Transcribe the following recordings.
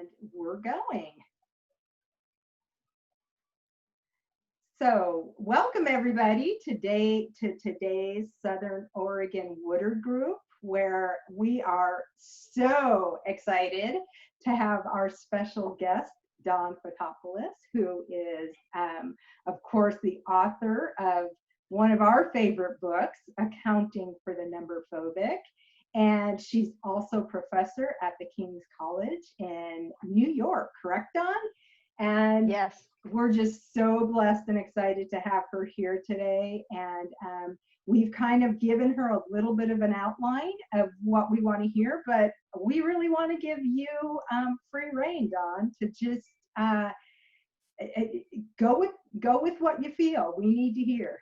and we're going. So welcome everybody today to today's Southern Oregon Woodard group, where we are so excited to have our special guest, Dawn Fotopulos, who is, of course, the author of one of our favorite books, Accounting for the Number Phobic. And she's also professor at the King's College in New York, correct, Dawn? And yes, we're just so blessed and excited to have her here today. And we've kind of given her a little bit of an outline of what we want to hear, but we really want to give you free rein, Dawn, to just go with what you feel. We need to hear.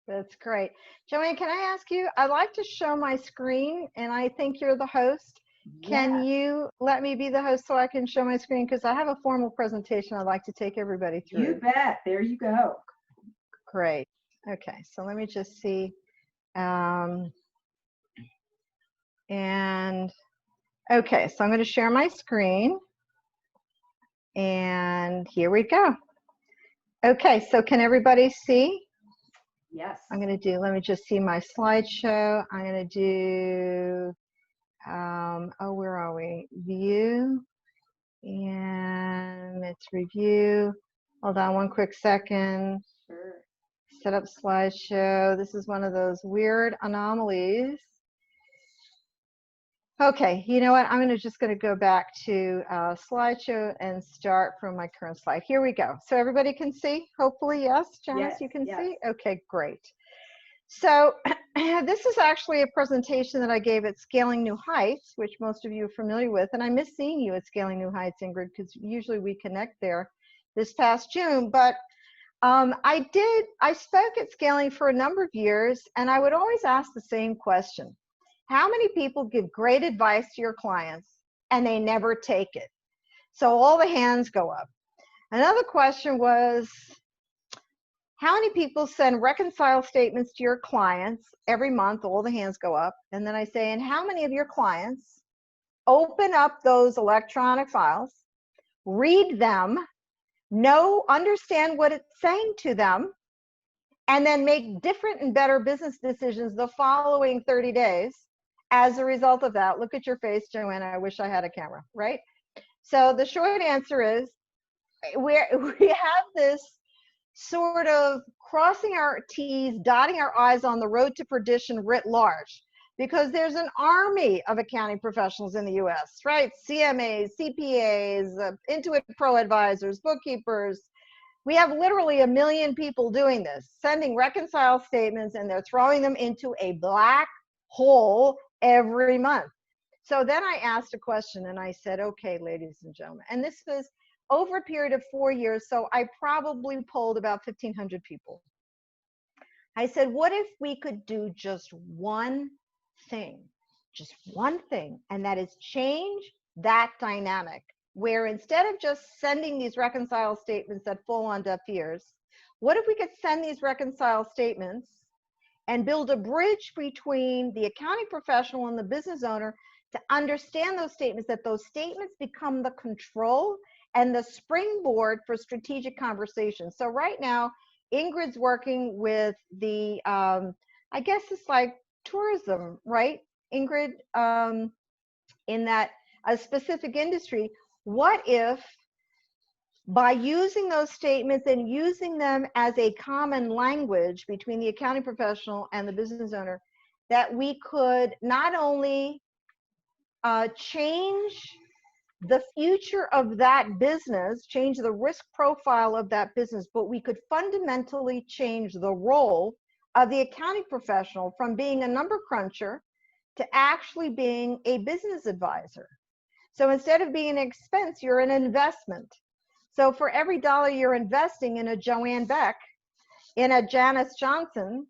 that's great. Joanne, can I ask you, I'd like to show my screen, and I think you're the host. Can you let me be the host so I can show my screen? Because I have a formal presentation I'd like to take everybody through. You bet. There you go. Great. Okay, so let me just see. And okay, so I'm going to share my screen. And here we go. Okay, so can everybody see? Yes. I'm going to do, let me just see my slideshow. I'm going to do, oh, where are we? View, and it's review. Hold on one quick second. Sure. Set up slideshow. This is one of those weird anomalies. Okay, you know what? I'm just going to go back to slideshow and start from my current slide. Here we go. So everybody can see? Hopefully, yes. Janice, yes, you can yes. see? Okay, great. So this is actually a presentation that I gave at Scaling New Heights, which most of you are familiar with. And I miss seeing you at Scaling New Heights, Ingrid, because usually we connect there this past June. But I spoke at Scaling for a number of years, and I would always ask the same question. How many people give great advice to your clients and they never take it? So all the hands go up. Another question was, how many people send reconcile statements to your clients every month? All the hands go up. And then I say, and how many of your clients open up those electronic files, read them, understand what it's saying to them, and then make different and better business decisions the following 30 days as a result of that? Look at your face, Joanna. I wish I had a camera, right? So the short answer is we have this sort of crossing our T's, dotting our I's on the road to perdition writ large, because there's an army of accounting professionals in the US, right? CMAs, CPAs, Intuit Pro advisors, bookkeepers. We have literally 1 million people doing this, sending reconcile statements, and they're throwing them into a black hole every month. So then I asked a question and I said, okay, ladies and gentlemen, and this was over a period of 4 years, so I probably polled about 1,500 people. I said, what if we could do just one thing, and that is change that dynamic, where instead of just sending these reconcile statements that fall on deaf ears, what if we could send these reconcile statements and build a bridge between the accounting professional and the business owner to understand those statements, that those statements become the control and the springboard for strategic conversations. So right now, Ingrid's working with the, I guess it's like tourism, right? Ingrid, in that a specific industry, what if by using those statements and using them as a common language between the accounting professional and the business owner, that we could not only change the future of that business, change the risk profile of that business, but we could fundamentally change the role of the accounting professional from being a number cruncher to actually being a business advisor. So instead of being an expense, you're an investment. So for every dollar you're investing in a Joanne Beck, in a Janice Johnson,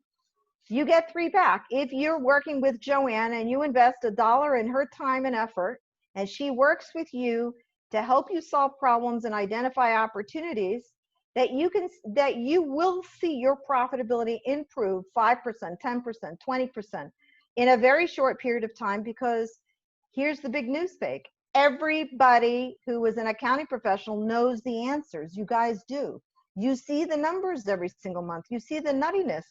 you get 3 back. If you're working with Joanne and you invest $1 in her time and effort, and she works with you to help you solve problems and identify opportunities, that you will see your profitability improve 5%, 10%, 20% in a very short period of time, because here's the big news fake. everybody who is an accounting professional knows the answers. You guys do. You see the numbers every single month. You see the nuttiness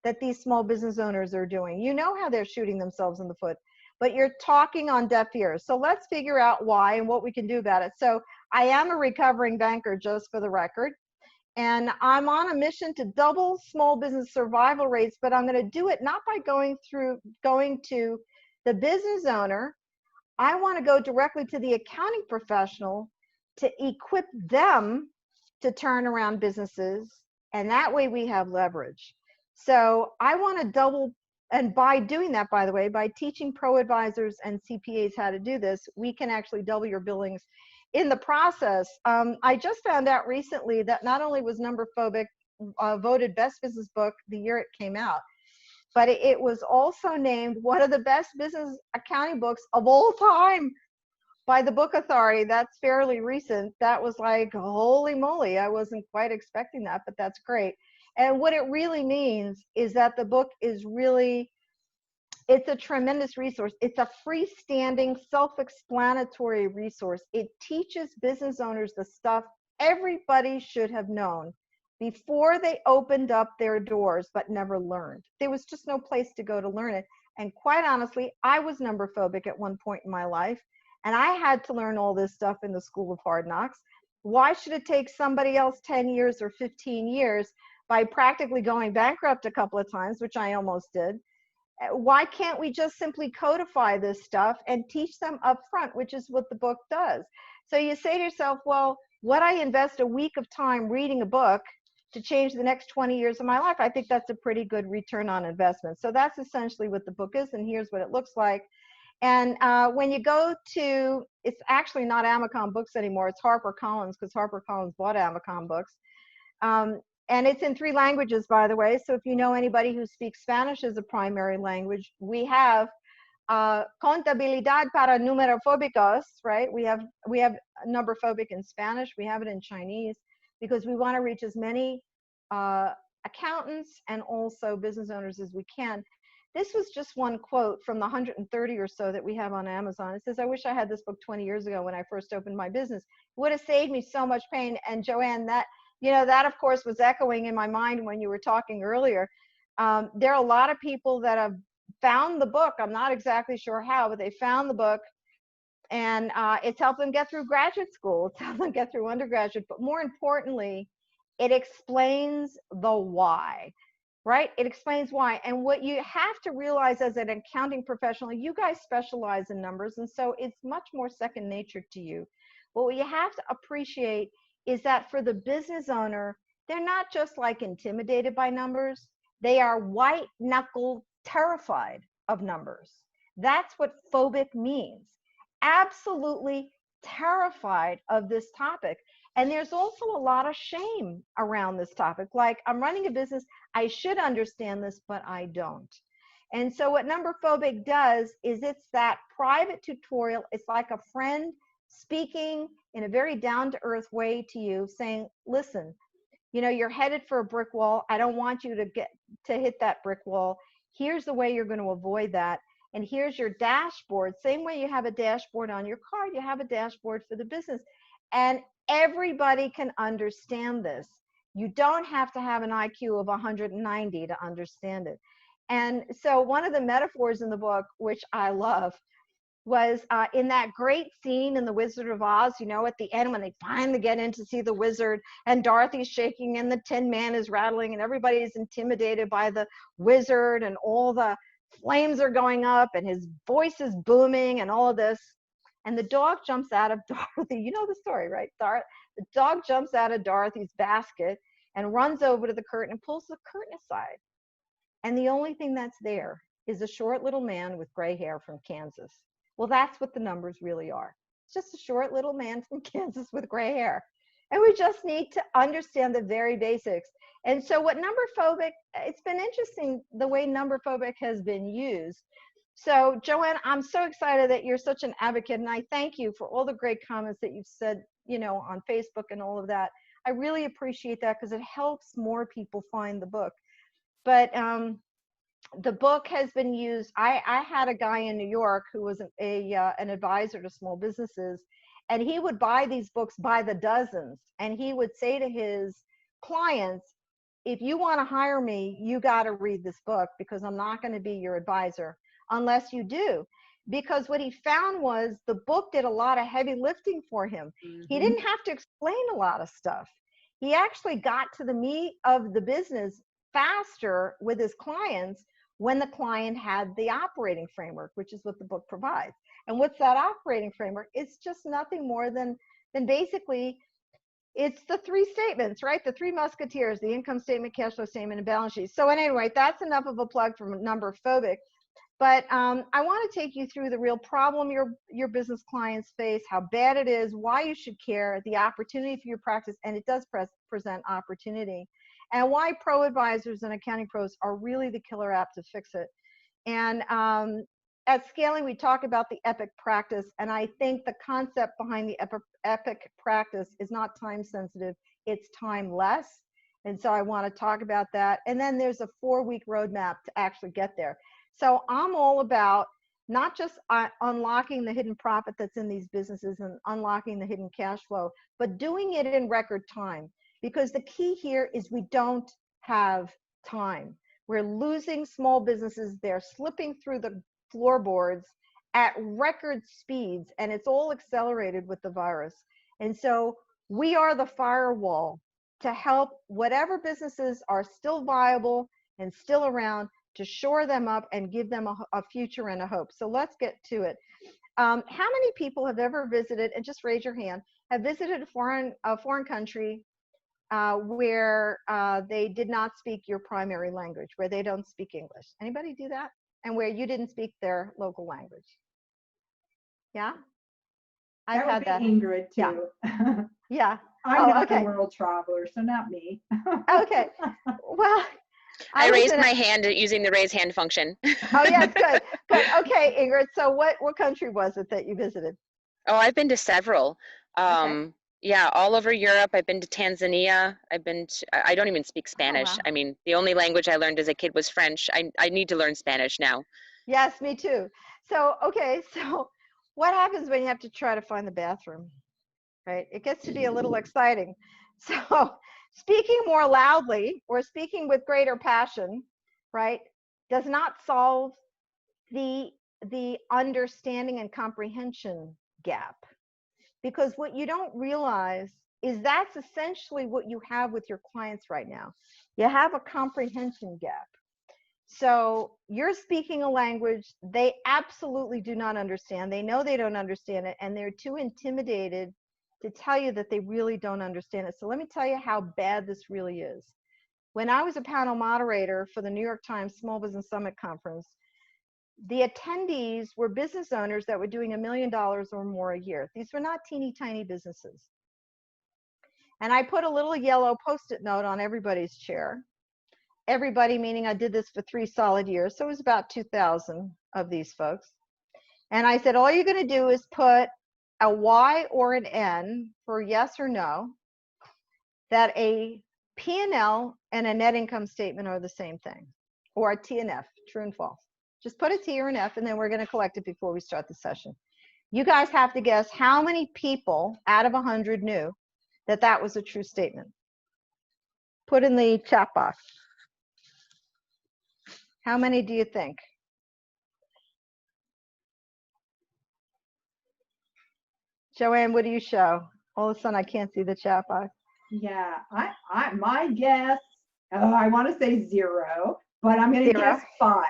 that these small business owners are doing. You know how they're shooting themselves in the foot, but you're talking on deaf ears. So let's figure out why and what we can do about it. So I am a recovering banker, just for the record. And I'm on a mission to double small business survival rates, but I'm going to do it not by going to the business owner. I want to go directly to the accounting professional to equip them to turn around businesses. And that way we have leverage. So I want to double, and by doing that, by the way, by teaching pro advisors and CPAs how to do this, we can actually double your billings in the process. I just found out recently that not only was Number Phobic voted best business book the year it came out, but it was also named one of the best business accounting books of all time by the Book Authority. That's fairly recent. That was like, holy moly, I wasn't quite expecting that, but that's great. And what it really means is that the book is really, it's a tremendous resource. It's a freestanding, self-explanatory resource. It teaches business owners the stuff everybody should have known before they opened up their doors, but never learned. There was just no place to go to learn it. And quite honestly, I was number phobic at one point in my life, and I had to learn all this stuff in the School of Hard Knocks. Why should it take somebody else 10 years or 15 years by practically going bankrupt a couple of times, which I almost did? Why can't we just simply codify this stuff and teach them up front, which is what the book does? So you say to yourself, well, would I invest a week of time reading a book to change the next 20 years of my life? I think that's a pretty good return on investment. So that's essentially what the book is, and here's what it looks like. And when you go to, it's actually not Amazon Books anymore, it's HarperCollins, because HarperCollins bought Amazon Books. And it's in 3 languages, by the way. So if you know anybody who speaks Spanish as a primary language, we have Contabilidad para numerofóbicos, right? We have number phobic in Spanish. We have it in Chinese, because we want to reach as many accountants and also business owners as we can. This was just one quote from the 130 or so that we have on Amazon. It says, I wish I had this book 20 years ago when I first opened my business. It would have saved me so much pain. And Joanne, that, you know, that of course was echoing in my mind when you were talking earlier. There are a lot of people that have found the book. I'm not exactly sure how, but they found the book, and it's helped them get through graduate school. It's helped them get through undergraduate, but more importantly, it explains the why, right? It explains why. And what you have to realize as an accounting professional, you guys specialize in numbers, and so it's much more second nature to you. But what you have to appreciate is that for the business owner, they're not just like intimidated by numbers. They are white knuckle terrified of numbers. That's what phobic means. Absolutely terrified of this topic. And there's also a lot of shame around this topic. Like, I'm running a business, I should understand this, but I don't. And so what Number Phobic does is it's that private tutorial. It's like a friend speaking in a very down-to-earth way to you, saying, listen, you know, you're headed for a brick wall. I don't want you to hit that brick wall. Here's the way you're going to avoid that. And here's your dashboard. Same way you have a dashboard on your card, you have a dashboard for the business. And everybody can understand this. You don't have to have an IQ of 190 to understand it. And so one of the metaphors in the book, which I love, was in that great scene in The Wizard of Oz, you know, at the end when they finally get in to see the wizard, and Dorothy's shaking and the Tin Man is rattling and everybody is intimidated by the wizard, and all the flames are going up and his voice is booming and all of this. And the dog jumps out of Dorothy. You know the story, right? The dog jumps out of Dorothy's basket and runs over to the curtain and pulls the curtain aside. And the only thing that's there is a short little man with gray hair from Kansas. Well, that's what the numbers really are. It's just a short little man from Kansas with gray hair. And we just need to understand the very basics. And so what Number Phobic, it's been interesting the way Number Phobic has been used. So Joanne, I'm so excited that you're such an advocate, and I thank you for all the great comments that you've said, you know, on Facebook and all of that. I really appreciate that, because it helps more people find the book. But The book has been used. I had a guy in New York who was an advisor to small businesses, and he would buy these books by the dozens. And he would say to his clients, if you want to hire me, you got to read this book because I'm not going to be your advisor unless you do. Because what he found was the book did a lot of heavy lifting for him. He Mm-hmm. didn't have to explain a lot of stuff. He actually got to the meat of the business faster with his clients when the client had the operating framework, which is what the book provides. And what's that operating framework? It's just nothing more than basically it's the three statements, right? The three musketeers, the income statement, cash flow statement, and balance sheet. So anyway, that's enough of a plug from number phobic. But I want to take you through the real problem your business clients face, how bad it is, why you should care, the opportunity for your practice, and it does present opportunity, and why pro advisors and accounting pros are really the killer app to fix it. And at Scaling, we talk about the epic practice, and I think the concept behind the epic practice is not time sensitive, it's timeless. And so I want to talk about that. And then there's a 4-week roadmap to actually get there. So I'm all about not just unlocking the hidden profit that's in these businesses and unlocking the hidden cash flow, but doing it in record time. Because the key here is we don't have time. We're losing small businesses. They're slipping through the floorboards at record speeds, and it's all accelerated with the virus. And so we are the firewall to help whatever businesses are still viable and still around to shore them up and give them a future and a hope. So let's get to it. How many people have ever visited, and just raise your hand, have visited a foreign country where they did not speak your primary language, where they don't speak English? Anybody do that? And where you didn't speak their local language? Yeah? I've That would had be that. Ingrid Yeah. too. Yeah. I'm not okay. a world traveler, so not me. Okay. Well, I raised my hand using the raise hand function. Oh, yes, good, good. Okay, Ingrid, so what country was it that you visited? Oh, I've been to several. Okay. Yeah, all over Europe. I've been to Tanzania. I don't even speak Oh, Spanish. wow. I mean, the only language I learned as a kid was French. I need to learn Spanish now. Yes, me too. So, okay, so what happens when you have to try to find the bathroom, right? It gets to be a little exciting. So, speaking more loudly or speaking with greater passion, right, does not solve the understanding and comprehension gap. Because what you don't realize is that's essentially what you have with your clients right now. You have a comprehension gap. So you're speaking a language they absolutely do not understand. They know they don't understand it, and they're too intimidated to tell you that they really don't understand it. So let me tell you how bad this really is. When I was a panel moderator for the New York Times Small Business Summit Conference, the attendees were business owners that were doing $1 million or more a year. These were not teeny tiny businesses. And I put a little yellow Post-it note on everybody's chair. Everybody, meaning I did this for 3 solid years. So it was about 2,000 of these folks. And I said, all you're going to do is put a Y or an N for yes or no, that a P&L and a net income statement are the same thing, or a T and F, true and false. Just put a T or an F, and then we're going to collect it before we start the session. You guys have to guess how many people out of 100 knew that that was a true statement. Put in the chat box. How many do you think? Joanne, what do you show? All of a sudden, I can't see the chat box. Yeah, my guess, I want to say 0, but I'm going to guess 5.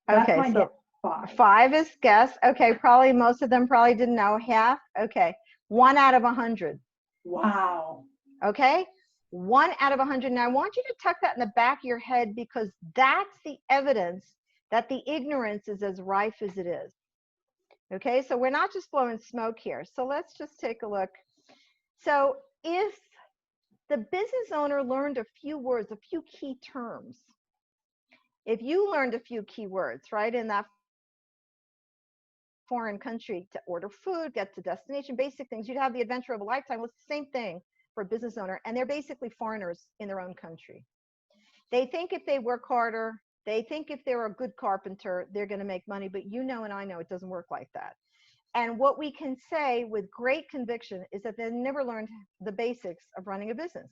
That's Okay, my so guess, 5. 5 is guess. Okay, probably most of them probably didn't know. Half. Okay, 1 out of 100. Wow. Okay, 1 out of 100. Now I want you to tuck that in the back of your head, because that's the evidence that the ignorance is as rife as it is. Okay, so we're not just blowing smoke here. So let's just take a look. So if the business owner learned a few words, a few key terms, if you learned a few key words, right, in that foreign country to order food, get to destination, basic things, you'd have the adventure of a lifetime. Well, it's the same thing for a business owner, and they're basically foreigners in their own country. They think if they work harder, They think if they're a good carpenter, they're going to make money, but you know, and I know it doesn't work like that. And what we can say with great conviction is that they never learned the basics of running a business.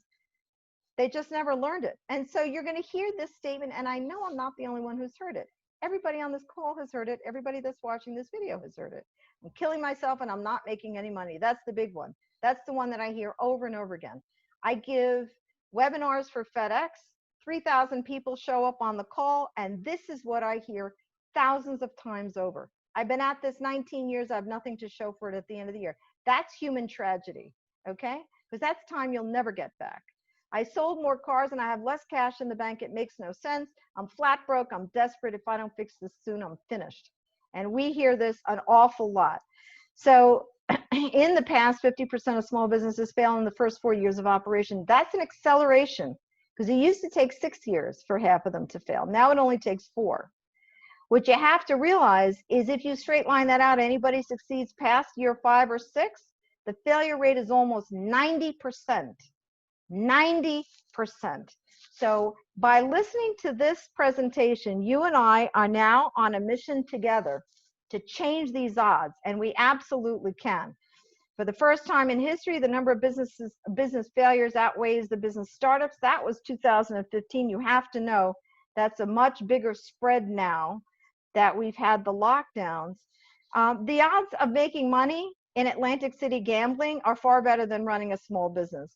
They just never learned it. And so you're going to hear this statement, and I know I'm not the only one who's heard it. Everybody on this call has heard it. Everybody that's watching this video has heard it. I'm killing myself and I'm not making any money. That's the big one. That's the one that I hear over and over again. I give webinars for FedEx. 3,000 people show up on the call, and this is what I hear thousands of times over. I've been at this 19 years. I have nothing to show for it at the end of the year. That's human tragedy, okay? Because that's time you'll never get back. I sold more cars and I have less cash in the bank. It makes no sense. I'm flat broke. I'm desperate. If I don't fix this soon, I'm finished. And we hear this an awful lot. So in the past, 50% of small businesses fail in the first 4 years of operation. That's an acceleration, because it used to take 6 years for half of them to fail. Now it only takes 4. What you have to realize is if you straight line that out, anybody succeeds past year 5 or 6, the failure rate is almost 90%. 90%. So by listening to this presentation, you and I are now on a mission together to change these odds, and we absolutely can. For the first time in history, the number of business failures outweighs the business startups. That was 2015. You have to know that's a much bigger spread now that we've had the lockdowns. The odds of making money in Atlantic City gambling are far better than running a small business.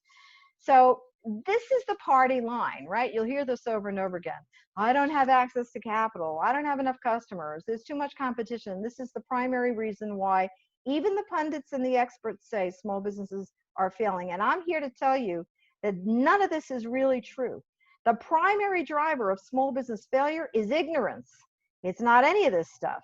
So this is the party line, right? You'll hear this over and over again. I don't have access to capital. I don't have enough customers. There's too much competition. This is the primary reason why even the pundits and the experts say small businesses are failing. And I'm here to tell you that none of this is really true. The primary driver of small business failure is ignorance. It's not any of this stuff.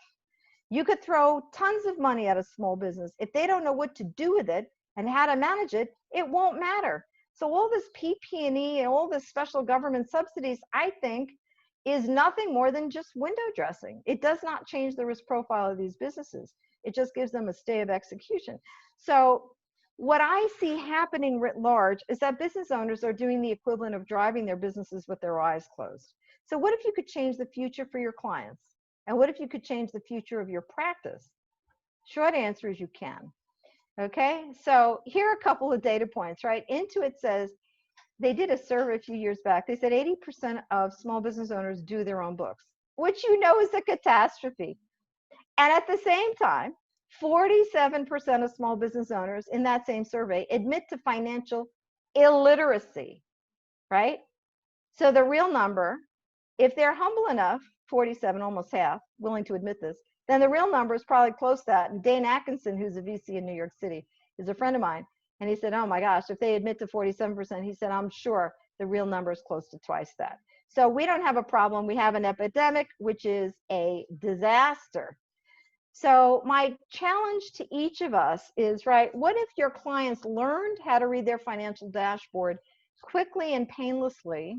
You could throw tons of money at a small business. If they don't know what to do with it and how to manage it, it won't matter. So all this PP&E and all this special government subsidies, I think, is nothing more than just window dressing. It does not change the risk profile of these businesses. It just gives them a stay of execution. So what I see happening writ large is that business owners are doing the equivalent of driving their businesses with their eyes closed. So what if you could change the future for your clients? And what if you could change the future of your practice? Short answer is you can. Okay, so here are a couple of data points, right? Intuit says, they did a survey a few years back. They said 80% of small business owners do their own books, which you know is a catastrophe. And at the same time, 47% of small business owners in that same survey admit to financial illiteracy, right? So the real number, if they're humble enough, 47, almost half, willing to admit this, then the real number is probably close to that. And Dane Atkinson, who's a VC in New York City, is a friend of mine. And he said, oh my gosh, if they admit to 47%, he said, I'm sure the real number is close to twice that. So we don't have a problem. We have an epidemic, which is a disaster. So my challenge to each of us is, right, what if your clients learned how to read their financial dashboard quickly and painlessly?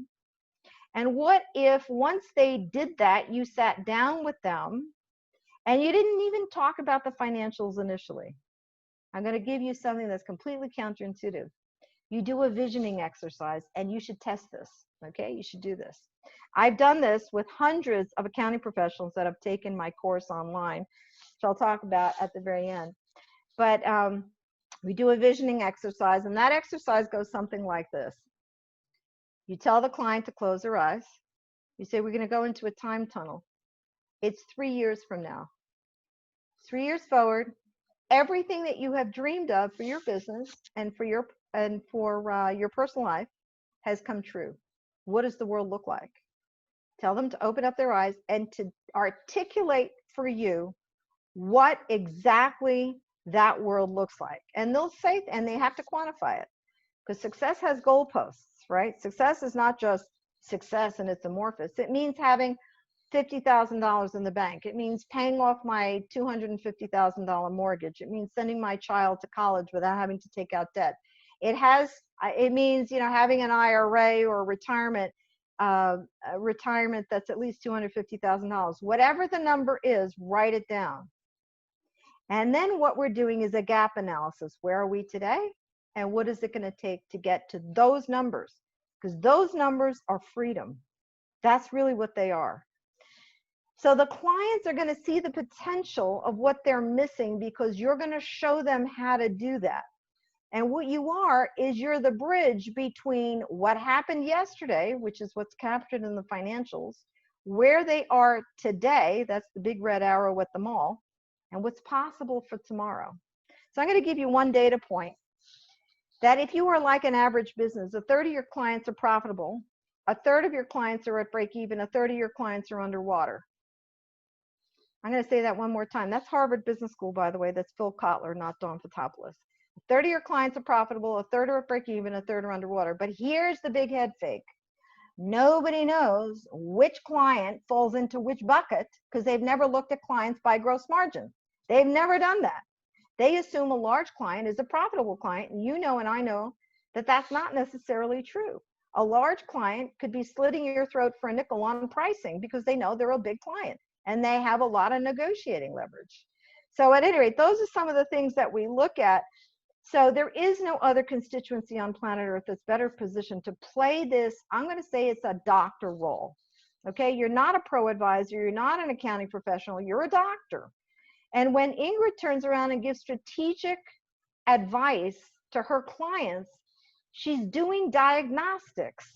And what if once they did that, you sat down with them and you didn't even talk about the financials initially? I'm going to give you something that's completely counterintuitive. You do a visioning exercise, and you should test this, okay? You should do this. I've done this with hundreds of accounting professionals that have taken my course online, which I'll talk about at the very end. But we do a visioning exercise, and that exercise goes something like this. You tell the client to close their eyes. You say, we're going to go into a time tunnel. It's 3 years from now. 3 years forward, everything that you have dreamed of for your business and for your personal life has come true. What does the world look like? Tell them to open up their eyes and to articulate for you what exactly that world looks like. And they'll say, and they have to quantify it, because success has goalposts, right? Success is not just success and it's amorphous. It means having $50,000 in the bank. It means paying off my $250,000 mortgage. It means sending my child to college without having to take out debt. It means, you know, having an IRA or retirement that's at least $250,000. Whatever the number is, write it down. And then what we're doing is a gap analysis. Where are we today? And what is it going to take to get to those numbers? Because those numbers are freedom. That's really what they are. So the clients are going to see the potential of what they're missing because you're going to show them how to do that. And what you are is you're the bridge between what happened yesterday, which is what's captured in the financials, where they are today, that's the big red arrow at the mall, and what's possible for tomorrow. So I'm going to give you one data point that if you are like an average business, a third of your clients are profitable, a third of your clients are at break even, a third of your clients are underwater. I'm going to say that one more time. That's Harvard Business School, by the way. That's Phil Kotler, not Dawn Fotopulos. A third of your clients are profitable, a third are at break even, a third are underwater. But here's the big head fake. Nobody knows which client falls into which bucket because they've never looked at clients by gross margin. They've never done that. They assume a large client is a profitable client, and you know and I know that that's not necessarily true. A large client could be slitting your throat for a nickel on pricing because they know they're a big client and they have a lot of negotiating leverage. So at any rate, those are some of the things that we look at. So there is no other constituency on planet Earth that's better positioned to play this. I'm going to say it's a doctor role. Okay, you're not a pro advisor, you're not an accounting professional, you're a doctor. And when Ingrid turns around and gives strategic advice to her clients, she's doing diagnostics.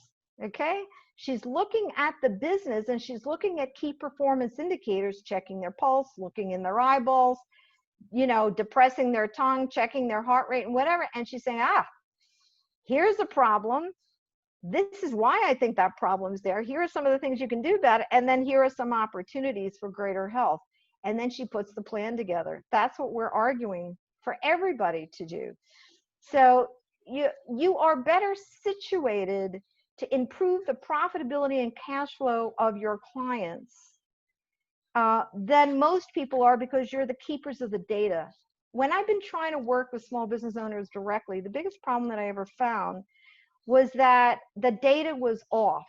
Okay, she's looking at the business and she's looking at key performance indicators, checking their pulse, looking in their eyeballs, you know, depressing their tongue, checking their heart rate and whatever. And she's saying, here's a problem. This is why I think that problem's there. Here are some of the things you can do about it. And then here are some opportunities for greater health. And then she puts the plan together. That's what we're arguing for everybody to do. So you are better situated to improve the profitability and cash flow of your clients than most people are because you're the keepers of the data. When I've been trying to work with small business owners directly, the biggest problem that I ever found was that the data was off.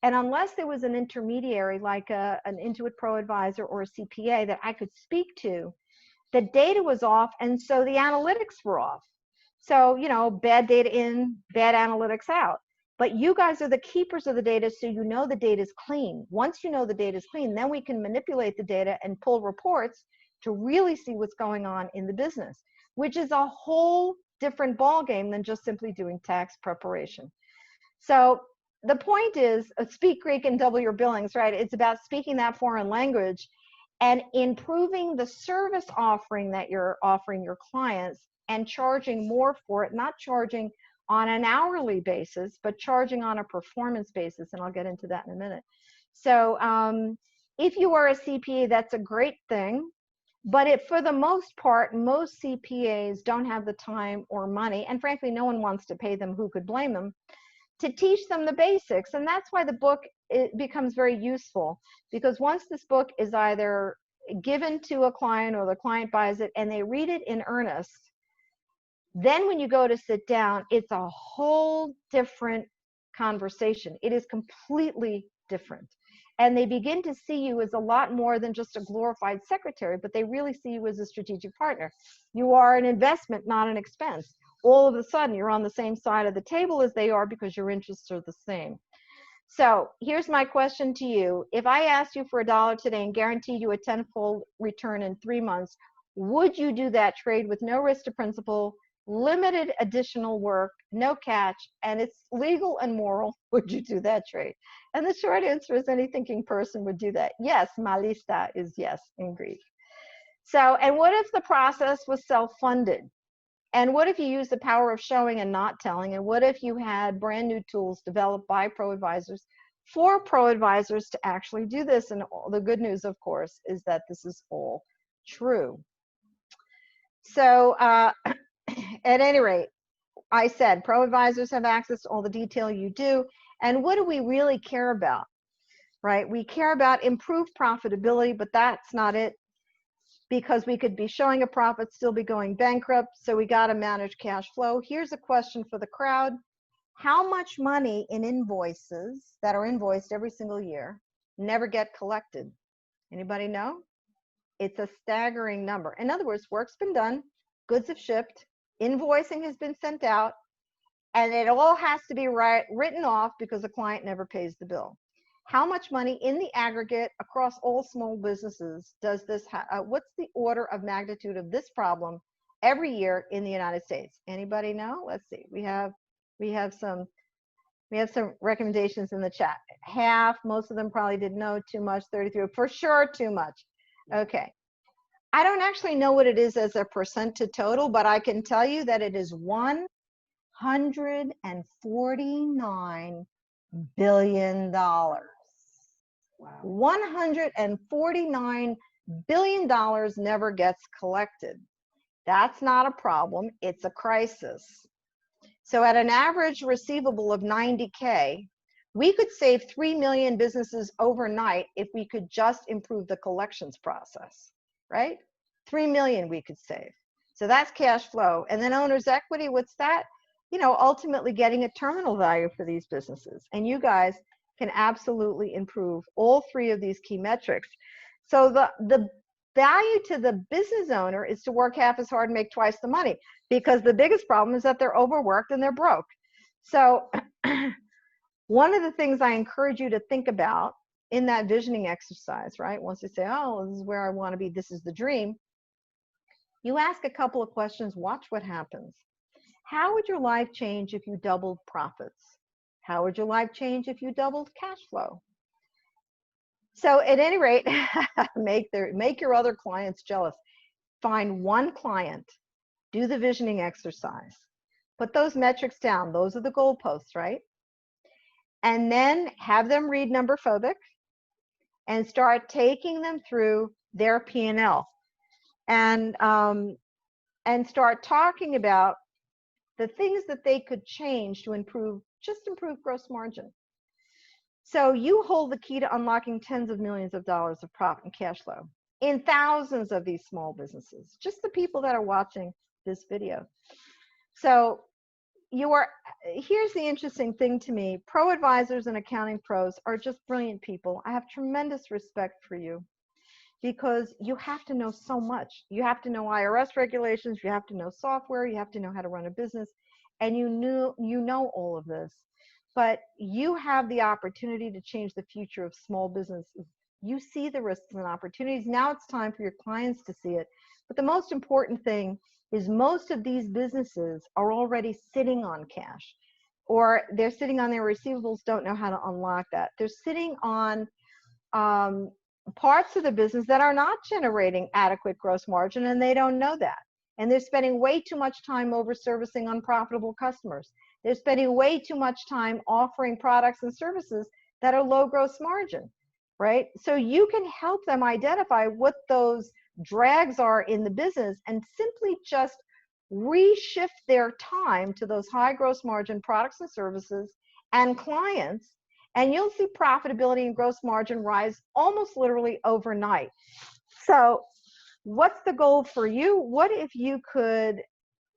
And unless there was an intermediary like an Intuit Pro advisor or a CPA that I could speak to, the data was off, and so the analytics were off. So, you know, bad data in, bad analytics out. But you guys are the keepers of the data, so you know the data is clean. Once you know the data is clean, then we can manipulate the data and pull reports to really see what's going on in the business, which is a whole different ballgame than just simply doing tax preparation. So the point is, speak Greek and double your billings, right? It's about speaking that foreign language and improving the service offering that you're offering your clients and charging more for it, not charging on an hourly basis, but charging on a performance basis. And I'll get into that in a minute. So if you are a CPA, that's a great thing. But for the most part, most CPAs don't have the time or money. And frankly, no one wants to pay them. Who could blame them? To teach them the basics. And that's why the book becomes very useful, because once this book is either given to a client or the client buys it and they read it in earnest, then when you go to sit down, it's a whole different conversation. It is completely different. And they begin to see you as a lot more than just a glorified secretary, but they really see you as a strategic partner. You are an investment, not an expense. All of a sudden, you're on the same side of the table as they are because your interests are the same. So here's my question to you. If I asked you for $1 today and guaranteed you a tenfold return in 3 months, would you do that trade with no risk to principal, limited additional work, no catch, and it's legal and moral? Would you do that trade? And the short answer is any thinking person would do that. Yes, malista is yes in Greek. So, and what if the process was self-funded? And what if you use the power of showing and not telling? And what if you had brand new tools developed by pro advisors for pro advisors to actually do this? And the good news, of course, is that this is all true. So at any rate, I said pro advisors have access to all the detail you do. And what do we really care about, right? We care about improved profitability, but that's not it, because we could be showing a profit, still be going bankrupt. So we got to manage cash flow. Here's a question for the crowd. How much money in invoices that are invoiced every single year never get collected? Anybody know? It's a staggering number. In other words, work's been done, goods have shipped, invoicing has been sent out, and it all has to be written off because the client never pays the bill. How much money in the aggregate across all small businesses does this what's the order of magnitude of this problem every year in the United States? Anybody know? Let's see. We have some recommendations in the chat. Half, most of them probably didn't know. Too much, 33, for sure too much. Okay. I don't actually know what it is as a percent to total, but I can tell you that it is $149 billion. Wow. $149 billion never gets collected. That's not a problem, it's a crisis. So at an average receivable of 90K, we could save 3 million businesses overnight if we could just improve the collections process, right? 3 million we could save. So that's cash flow. And then owner's equity, what's that? You know, ultimately getting a terminal value for these businesses. And you guys can absolutely improve all three of these key metrics. So the value to the business owner is to work half as hard and make twice the money, because the biggest problem is that they're overworked and they're broke. So one of the things I encourage you to think about in that visioning exercise, right? Once you say, oh, this is where I want to be, this is the dream, you ask a couple of questions, watch what happens. How would your life change if you doubled profits? How would your life change if you doubled cash flow? So at any rate, make your other clients jealous. Find one client, do the visioning exercise, put those metrics down. Those are the goalposts, right? And then have them read Numberphobic and start taking them through their P&L and start talking about the things that they could change to improve gross margin. So you hold the key to unlocking tens of millions of dollars of profit and cash flow in thousands of these small businesses, just the people that are watching this video. So here's the interesting thing to me. Pro advisors and accounting pros are just brilliant people. I have tremendous respect for you because you have to know so much. You have to know IRS regulations, you have to know software, you have to know how to run a business, and you know all of this. But you have the opportunity to change the future of small businesses. You see the risks and opportunities. Now it's time for your clients to see it. But the most important thing is most of these businesses are already sitting on cash, or they're sitting on their receivables, don't know how to unlock that. They're sitting on parts of the business that are not generating adequate gross margin, and they don't know that. And they're spending way too much time over servicing unprofitable customers. They're spending way too much time offering products and services that are low gross margin, right? So you can help them identify what those drags are in the business and simply just reshift their time to those high gross margin products and services and clients, and you'll see profitability and gross margin rise almost literally overnight. So what's the goal for you? What if you could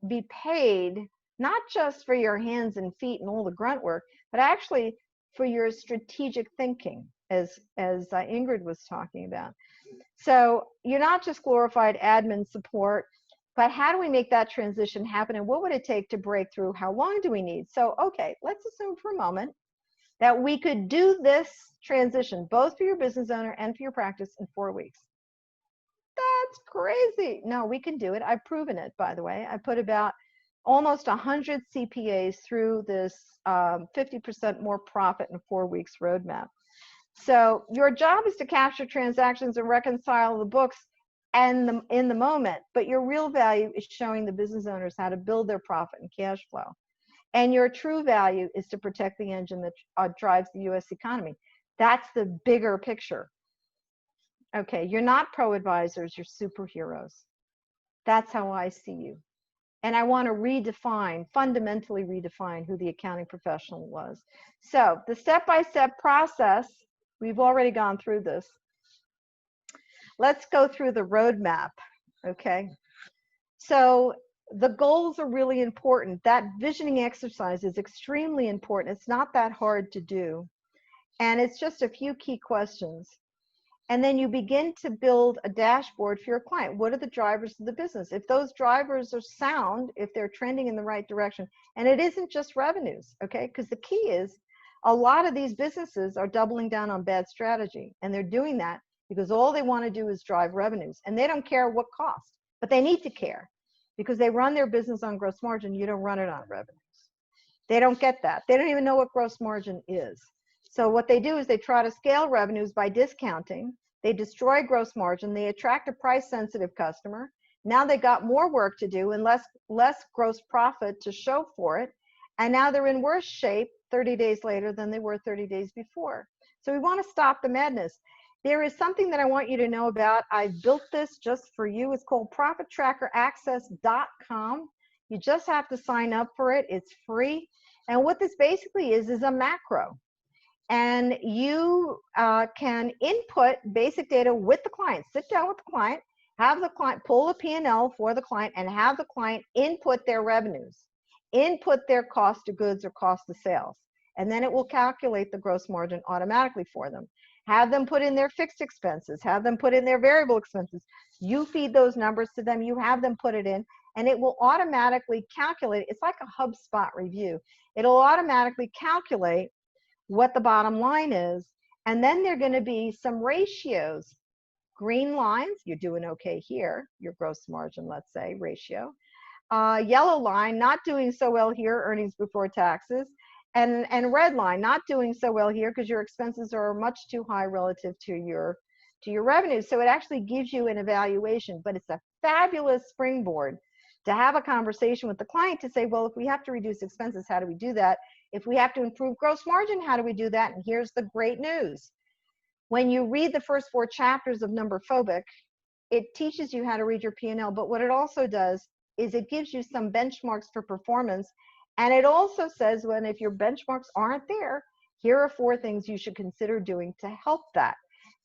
be paid not just for your hands and feet and all the grunt work, but actually for your strategic thinking, as Ingrid was talking about. So you're not just glorified admin support, but how do we make that transition happen, and what would it take to break through? How long do we need? So, okay, let's assume for a moment that we could do this transition, both for your business owner and for your practice, in 4 weeks. That's crazy. No, we can do it. I've proven it, by the way. I put about almost 100 CPAs through this 50% more profit in 4 weeks roadmap. So your job is to capture transactions and reconcile the books and in the moment, but your real value is showing the business owners how to build their profit and cash flow. And your true value is to protect the engine that drives the US economy. That's the bigger picture. Okay, you're not pro advisors, you're superheroes. That's how I see you. And I want to redefine, fundamentally redefine who the accounting professional was. So the step-by-step process, we've already gone through this. Let's go through the roadmap, okay? So the goals are really important. That visioning exercise is extremely important. It's not that hard to do. And it's just a few key questions. And then you begin to build a dashboard for your client. What are the drivers of the business? If those drivers are sound, if they're trending in the right direction, and it isn't just revenues, okay? Because the key is A lot of these businesses are doubling down on bad strategy, and they're doing that because all they want to do is drive revenues, and they don't care what cost, but they need to care because they run their business on gross margin. You don't run it on revenues. They don't get that. They don't even know what gross margin is. So what they do is they try to scale revenues by discounting. They destroy gross margin. They attract a price sensitive customer. Now they got more work to do and less gross profit to show for it. And now they're in worse shape 30 days later than they were 30 days before. So we want to stop the madness. There is something that I want you to know about. I built this just for you. It's called ProfitTrackerAccess.com. You just have to sign up for it. It's free. And what this basically is a macro. And you can input basic data with the client. Sit down with the client, have the client pull a P&L for the client, and have the client input their revenues, input their cost of goods or cost of sales. And then it will calculate the gross margin automatically for them. Have them put in their fixed expenses, have them put in their variable expenses. You feed those numbers to them, you have them put it in, and it will automatically calculate. It's like a HubSpot review. It'll automatically calculate what the bottom line is, and then there are going to be some ratios. Green lines, you're doing okay here, your gross margin, let's say, ratio. Yellow line, not doing so well here, earnings before taxes. And red line, not doing so well here because your expenses are much too high relative to your revenues. So it actually gives you an evaluation, but it's a fabulous springboard to have a conversation with the client to say, well, if we have to reduce expenses, how do we do that? If we have to improve gross margin, how do we do that? And here's the great news. When you read the first 4 chapters of Numberphobic, it teaches you how to read your P&L, but what it also does is it gives you some benchmarks for performance. And it also says, when if your benchmarks aren't there, here are 4 things you should consider doing to help that.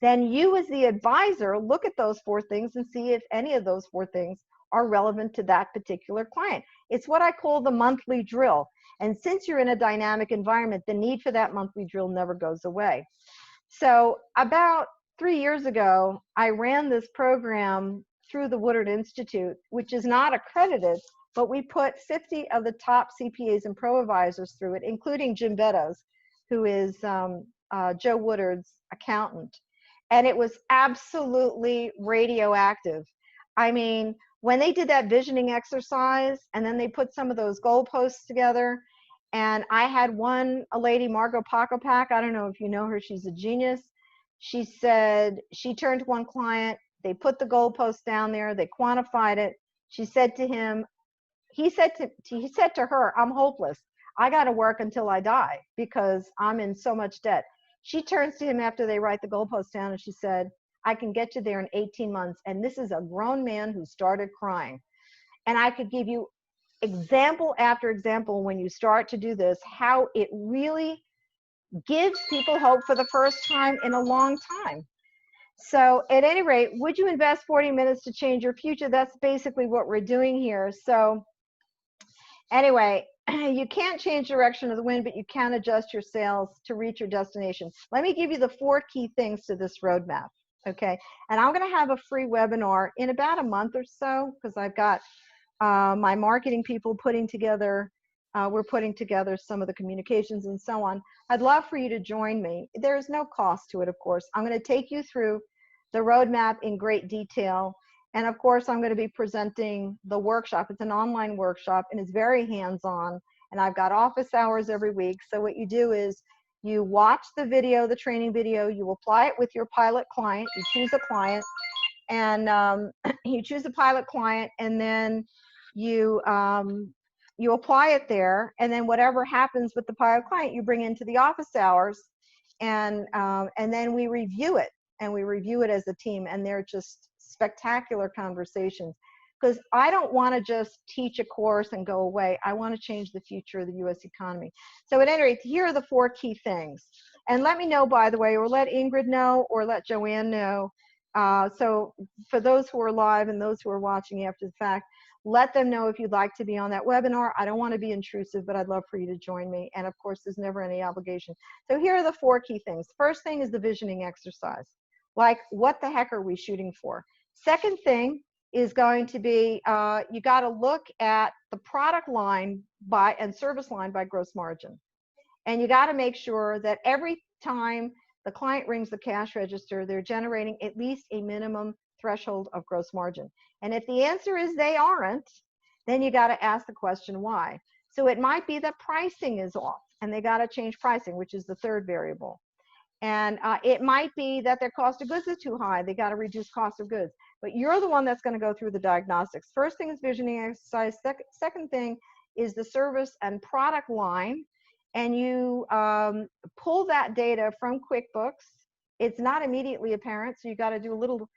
Then you as the advisor look at those 4 things and see if any of those 4 things are relevant to that particular client. It's what I call the monthly drill. And since you're in a dynamic environment, the need for that monthly drill never goes away. So about 3 years ago, I ran this program through the Woodard Institute, which is not accredited, but we put 50 of the top CPAs and pro advisors through it, including Jim Beddoes, who is Joe Woodard's accountant. And it was absolutely radioactive. I mean, when they did that visioning exercise, and then they put some of those goalposts together, and I had a lady, Margot Pokopak, I don't know if you know her, she's a genius. She said, she turned to one client, they put the goalposts down there, they quantified it. She said to him, he said to her, I'm hopeless. I got to work until I die because I'm in so much debt. She turns to him after they write the goalposts down and she said, I can get you there in 18 months. And this is a grown man who started crying. And I could give you example after example when you start to do this, how it really gives people hope for the first time in a long time. So at any rate, would you invest 40 minutes to change your future? That's basically what we're doing here. So anyway, you can't change direction of the wind, but you can adjust your sails to reach your destination. Let me give you the 4 key things to this roadmap, okay? And I'm gonna have a free webinar in about a month or so, because I've got my marketing people putting together, we're putting together some of the communications and so on. I'd love for you to join me. There's no cost to it, of course. I'm gonna take you through the roadmap in great detail. And of course, I'm going to be presenting the workshop. It's an online workshop and it's very hands-on. And I've got office hours every week. So what you do is you watch the video, the training video, you apply it with your pilot client, you choose a client, and you choose a pilot client, and then you apply it there, and then whatever happens with the pilot client, you bring into the office hours, and then we review it, and we review it as a team, and they're just spectacular conversations, because I don't want to just teach a course and go away. I want to change the future of the U.S. economy. So at any rate, here are the 4 key things. And let me know, by the way, or let Ingrid know, or let Joanne know. So for those who are live and those who are watching after the fact, let them know if you'd like to be on that webinar. I don't want to be intrusive, but I'd love for you to join me. And of course, there's never any obligation. So here are the 4 key things. First thing is the visioning exercise. Like, what the heck are we shooting for? Second thing is going to be, you got to look at the product line and service line by gross margin. And you got to make sure that every time the client rings the cash register, they're generating at least a minimum threshold of gross margin. And if the answer is they aren't, then you got to ask the question why. So it might be that pricing is off and they got to change pricing, which is the third variable. And it might be that their cost of goods is too high. They got to reduce cost of goods. But you're the one that's going to go through the diagnostics. First thing is visioning exercise. Second thing is the service and product line. And you pull that data from QuickBooks. It's not immediately apparent, so you got to do a little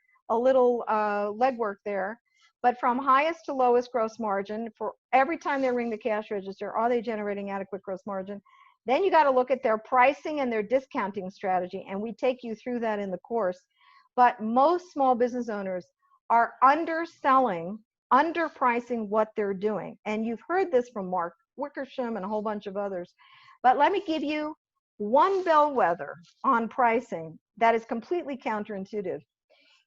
legwork there. But from highest to lowest gross margin, for every time they ring the cash register, are they generating adequate gross margin? Then you got to look at their pricing and their discounting strategy, and we take you through that in the course. But most small business owners are underselling, underpricing what they're doing. And you've heard this from Mark Wickersham and a whole bunch of others. But let me give you one bellwether on pricing that is completely counterintuitive.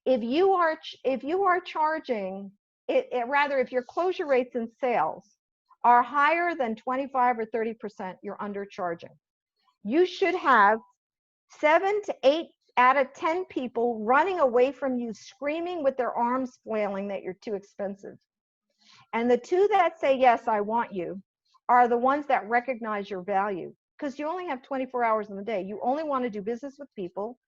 If you are charging, if your closure rates in sales are higher than 25 or 30%, you're undercharging. You should have 7 to 8 out of 10 people running away from you, screaming with their arms flailing that you're too expensive. And the 2 that say, yes, I want you, are the ones that recognize your value, because you only have 24 hours in the day. You only want to do business with people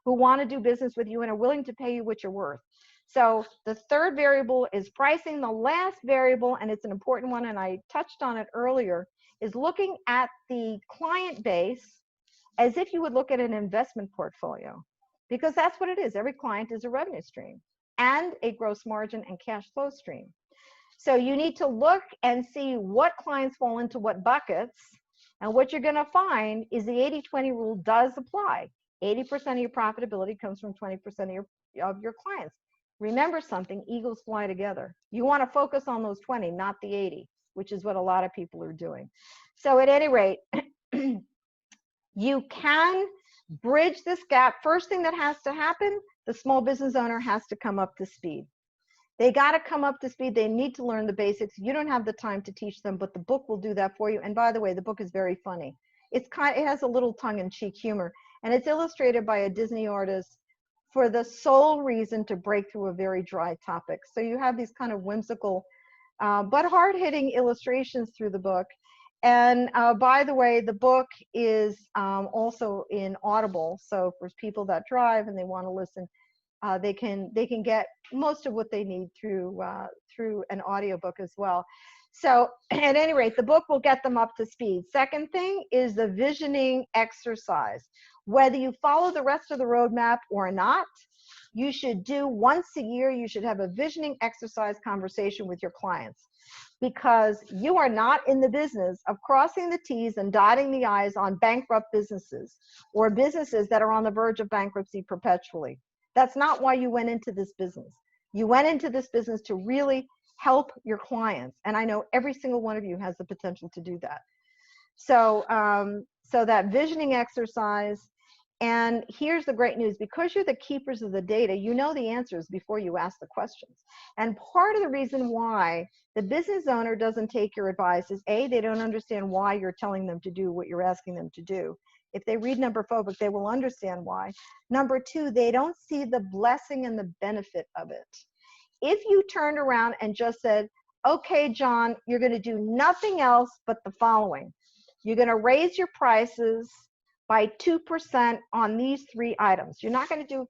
who want to do business with you and are willing to pay you what you're worth. So the third variable is pricing. The last variable, and it's an important one, and I touched on it earlier, is looking at the client base as if you would look at an investment portfolio, because that's what it is. Every client is a revenue stream and a gross margin and cash flow stream. So you need to look and see what clients fall into what buckets, and what you're going to find is the 80-20 rule does apply. 80% of your profitability comes from 20% of your clients. Remember something, eagles fly together. You want to focus on those 20, not the 80, which is what a lot of people are doing. So at any rate, you can bridge this gap. First thing that has to happen, the small business owner has to come up to speed. They got to come up to speed. They need to learn the basics. You don't have the time to teach them, but the book will do that for you. And by the way, the book is very funny. It has a little tongue-in-cheek humor, and it's illustrated by a Disney artist for the sole reason to break through a very dry topic. So you have these kind of whimsical but hard-hitting illustrations through the book. And by the way, the book is also in Audible. So for people that drive and they want to listen, they can get most of what they need through an audiobook as well. So at any rate, the book will get them up to speed. Second thing is the visioning exercise. Whether you follow the rest of the roadmap or not, you should do once a year, you should have a visioning exercise conversation with your clients, because you are not in the business of crossing the T's and dotting the I's on bankrupt businesses or businesses that are on the verge of bankruptcy perpetually. That's not why you went into this business. You went into this business to really help your clients. And I know every single one of you has the potential to do that. So, so that visioning exercise, and here's the great news, because you're the keepers of the data, you know the answers before you ask the questions. And part of the reason why the business owner doesn't take your advice is A, they don't understand why you're telling them to do what you're asking them to do. If they read Number Phobic, they will understand why. Number 2, they don't see the blessing and the benefit of it. If you turned around and just said, okay, John, you're going to do nothing else but the following. You're going to raise your prices by 2% on these 3 items. You're not going to do it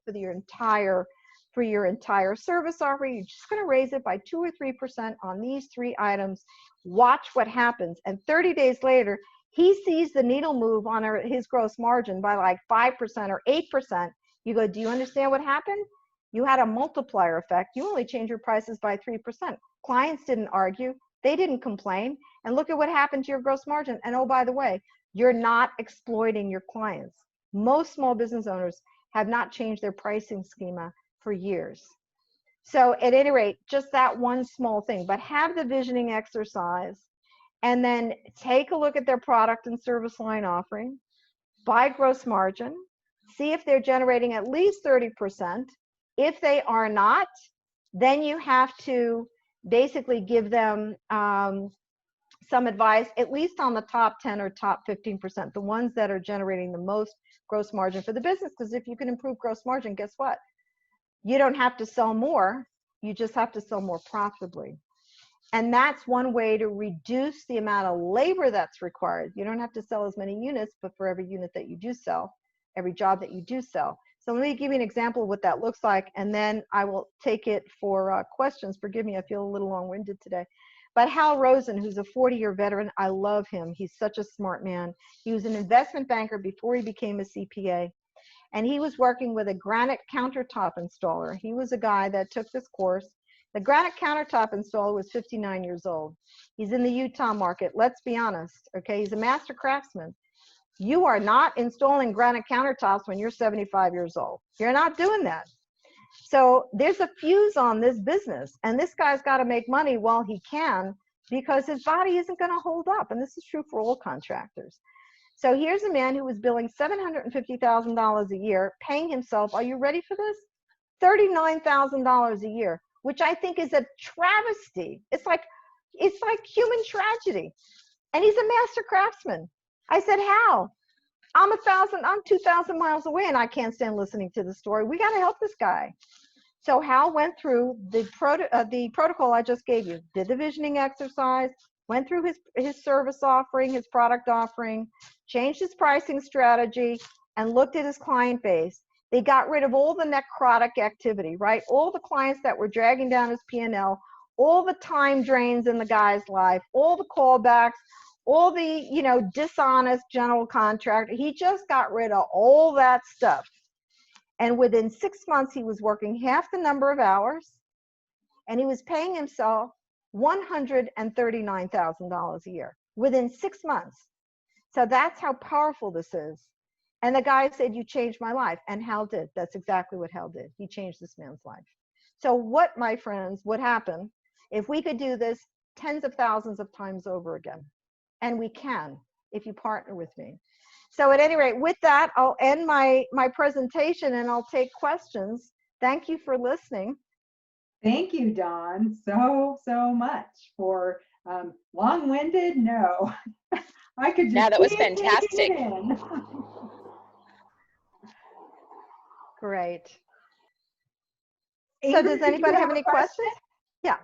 for your entire service offering. You're just going to raise it by 2 or 3% on these 3 items. Watch what happens. And 30 days later, he sees the needle move on his gross margin by like 5% or 8%. You go, do you understand what happened? You had a multiplier effect. You only changed your prices by 3%. Clients didn't argue. They didn't complain. And look at what happened to your gross margin. And oh, by the way, you're not exploiting your clients. Most small business owners have not changed their pricing schema for years. So at any rate, just that one small thing, but have the visioning exercise and then take a look at their product and service line offering by gross margin, see if they're generating at least 30%. If they are not, then you have to basically give them some advice, at least on the top 10 or top 15%, the ones that are generating the most gross margin for the business. Because if you can improve gross margin, guess what? You don't have to sell more. You just have to sell more profitably. And that's one way to reduce the amount of labor that's required. You don't have to sell as many units, but for every unit that you do sell, every job that you do sell. So let me give you an example of what that looks like, and then I will take it for questions. Forgive me, I feel a little long-winded today. But Hal Rosen, who's a 40-year veteran, I love him. He's such a smart man. He was an investment banker before he became a CPA. And he was working with a granite countertop installer. He was a guy that took this course. The granite countertop installer was 59 years old. He's in the Utah market. Let's be honest, okay? He's a master craftsman. You are not installing granite countertops when you're 75 years old. You're not doing that. So there's a fuse on this business, and this guy's got to make money while he can, because his body isn't going to hold up. And this is true for all contractors. So here's a man who was billing $750,000 a year, paying himself, are you ready for this? $39,000 a year, which I think is a travesty. It's like human tragedy. And he's a master craftsman. I said, Hal, I'm 2,000 miles away and I can't stand listening to the story. We got to help this guy. So Hal went through the protocol I just gave you, did the visioning exercise, went through his service offering, his product offering, changed his pricing strategy, and looked at his client base. They got rid of all the necrotic activity, right? All the clients that were dragging down his P&L, all the time drains in the guy's life, all the callbacks, all the, dishonest general contractor. He just got rid of all that stuff. And within 6 months, he was working half the number of hours, and he was paying himself $139,000 a year within 6 months. So that's how powerful this is. And the guy said, you changed my life. And Hal did. That's exactly what Hal did. He changed this man's life. So what, my friends, would happen if we could do this tens of thousands of times over again? And we can, if you partner with me. So at any rate, with that, I'll end my presentation and I'll take questions. Thank you for listening. Thank you, Dawn, so much for long-winded. No, I could just. Yeah, that was keep taking fantastic. it in. Great. So Ingrid, does did anybody you have a any question? questions? Yeah.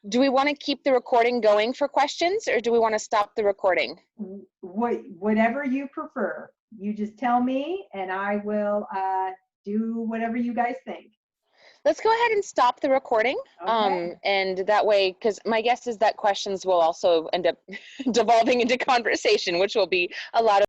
Do we want to keep the recording going for questions, or do we want to stop the recording? Whatever you prefer. You just tell me, and I will do whatever you guys think. Let's go ahead and stop the recording. Okay. And that way, because my guess is that questions will also end up devolving into conversation, which will be a lot of